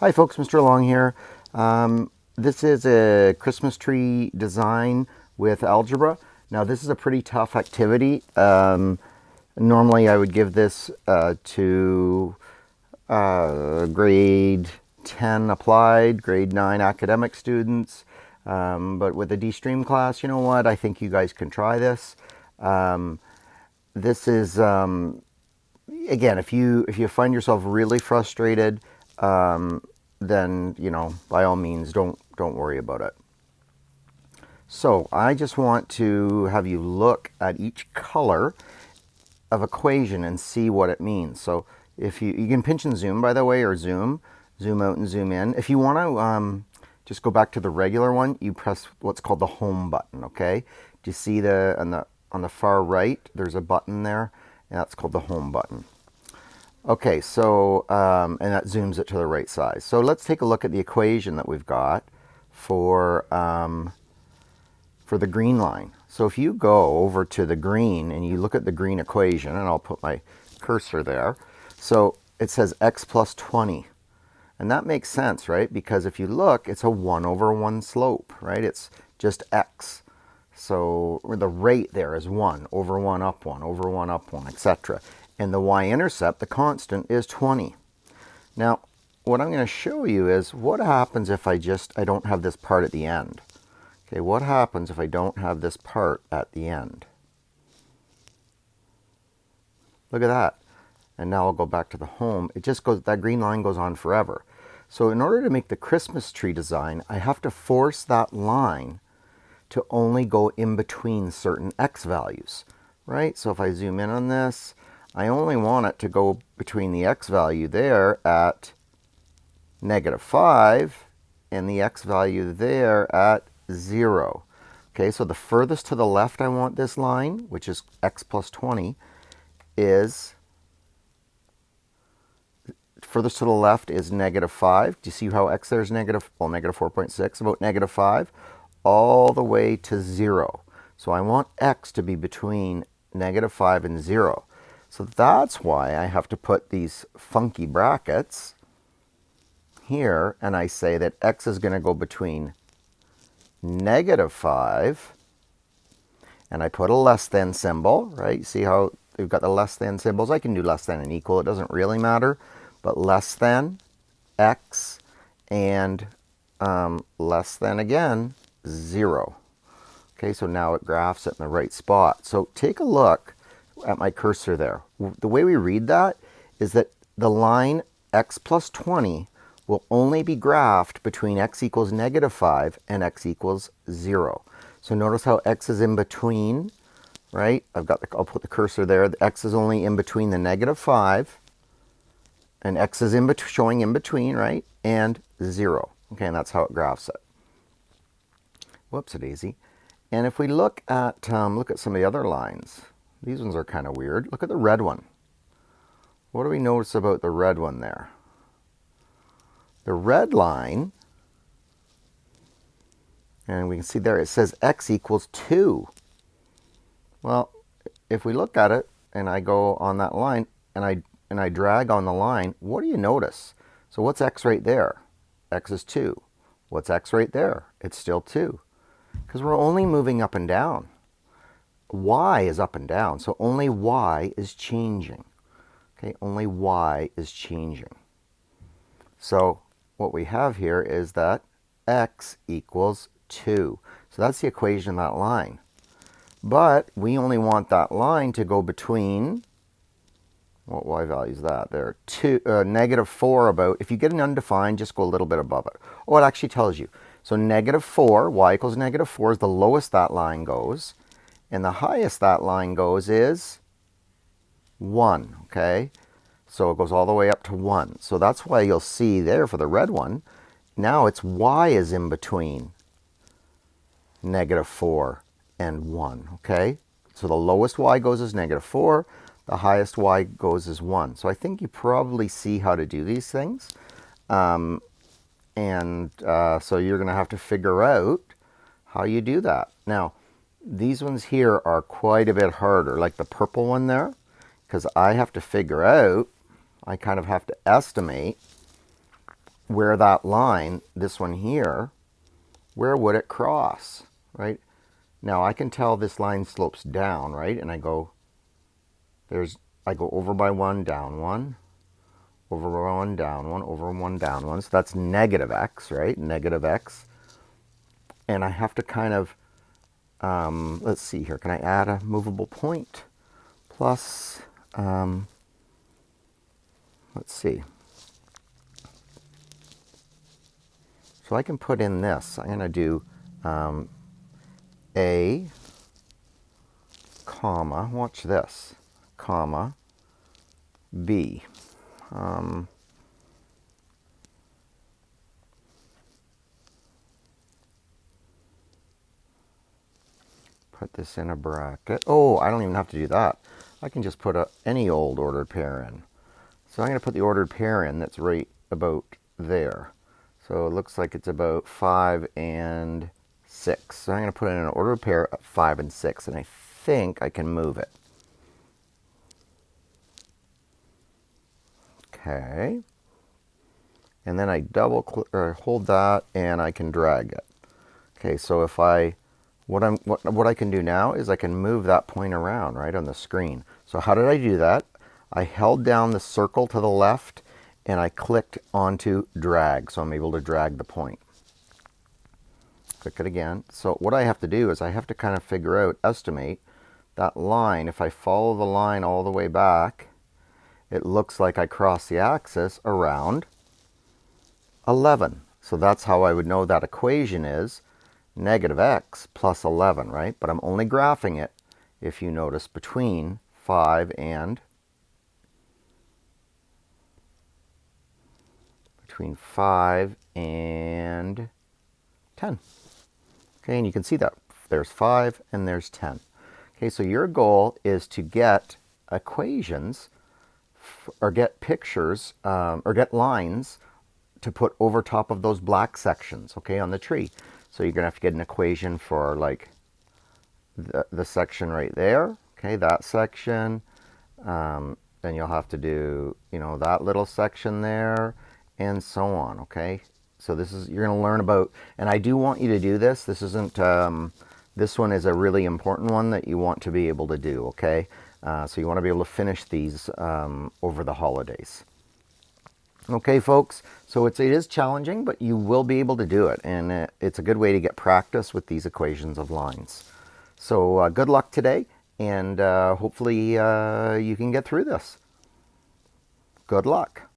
Hi folks, Mr. Long here. This is a Christmas tree design with algebra. Now this is a pretty tough activity. Normally I would give this to grade 10 applied, grade 9 academic students. But with the D-Stream class, you know what, I think you guys can try this. This is, again, if you find yourself really frustrated, then, you know, by all means, don't worry about it. So I just want to have you look at each color of equation and see what it means. So if you can pinch and zoom, by the way, or zoom out and zoom in. If you want to just go back to the regular one, you press what's called the home button. Okay, do you see on the far right, there's a button there, and that's called the home button. Okay, so, and that zooms it to the right size. So let's take a look at the equation that we've got for the green line. So if you go over to the green and you look at the green equation, and I'll put my cursor there. So it says x plus 20. And that makes sense, right? Because if you look, it's a 1/1 slope, right? It's just x. So the rate there is 1 over 1 up 1 over 1 up 1, etc. And the y-intercept, the constant, is 20. Now, what I'm going to show you is what happens if I don't have this part at the end. Okay, what happens if I don't have this part at the end? Look at that. And now I'll go back to the home. It just goes, that green line goes on forever. So in order to make the Christmas tree design, I have to force that line to only go in between certain x values, right? So if I zoom in on this, I only want it to go between the x value there at -5 and the x value there at 0. Okay, so the furthest to the left I want this line, which is x plus 20, is, furthest to the left is -5. Do you see how x there is -4.6, about -5, all the way to 0. So I want x to be between -5 and 0. So that's why I have to put these funky brackets here, and I say that x is going to go between -5, and I put a less than symbol, right? See how we've got the less than symbols? I can do less than and equal, it doesn't really matter, but less than x and less than, again, 0. Okay, so now it graphs it in the right spot. So take a look at my cursor there. The way we read that is that the line x plus 20 will only be graphed between x equals -5 and x equals 0. So notice how x is in between, right? I'll put the cursor there. The x is only in between the -5, and x is showing in between, right? And 0. Okay, and that's how it graphs it. Whoops-a-daisy. And if we look at some of the other lines, these ones are kind of weird. Look at the red one. What do we notice about the red one there? The red line, and we can see there it says x equals 2. Well, if we look at it and I go on that line and I drag on the line, what do you notice? So what's x right there? X is 2. What's x right there? It's still 2. Because we're only moving up and down. Y is up and down, so only y is changing. Okay, only y is changing. So what we have here is that x equals 2. So that's the equation of that line. But we only want that line to go between, what y value is that there? -4 about. If you get an undefined, just go a little bit above it. Oh, it actually tells you. So -4, y equals -4 is the lowest that line goes. And the highest that line goes is 1, okay? So it goes all the way up to 1. So that's why you'll see there for the red one, now it's y is in between -4 and 1, okay? So the lowest y goes is -4, the highest y goes is 1. So I think you probably see how to do these things. So you're going to have to figure out how you do that. Now, these ones here are quite a bit harder, like the purple one there, because I have to figure out, I kind of have to estimate where that line, this one here, where would it cross, right? Now I can tell this line slopes down, right? And I go over by one, down one, over one, down one, over one, down one. So that's negative x, right? Negative x. And I have to kind of, let's see here. Can I add a movable point? Plus, let's see. So I can put in this. I'm going to do a, comma, watch this, comma, b. Put this in a bracket. Oh, I don't even have to do that. I can just put any old ordered pair in. So I'm going to put the ordered pair in that's right about there. So it looks like it's about 5 and 6. So I'm going to put in an ordered pair at 5 and 6, and I think I can move it. Okay. And then I double click or hold that, and I can drag it. Okay, so if what I can do now is I can move that point around right on the screen. So how did I do that? I held down the circle to the left and I clicked onto drag. So I'm able to drag the point. Click it again. So what I have to do is I have to kind of figure out, estimate that line. If I follow the line all the way back, it looks like I cross the axis around 11. So that's how I would know that equation is negative x plus 11, right? But I'm only graphing it, if you notice, between 5 and 10. Okay, and you can see that there's 5 and there's 10. Okay, so your goal is to get equations or get pictures or get lines to put over top of those black sections, okay, on the tree. So you're going to have to get an equation for like the section right there, okay, that section. Then you'll have to do, that little section there, and so on, okay? So you're going to learn about, and I do want you to do this. This isn't, this one is a really important one that you want to be able to do, okay? So you want to be able to finish these over the holidays. Okay, folks, so it is challenging, but you will be able to do it, and it's a good way to get practice with these equations of lines. So good luck today, and hopefully you can get through this. Good luck.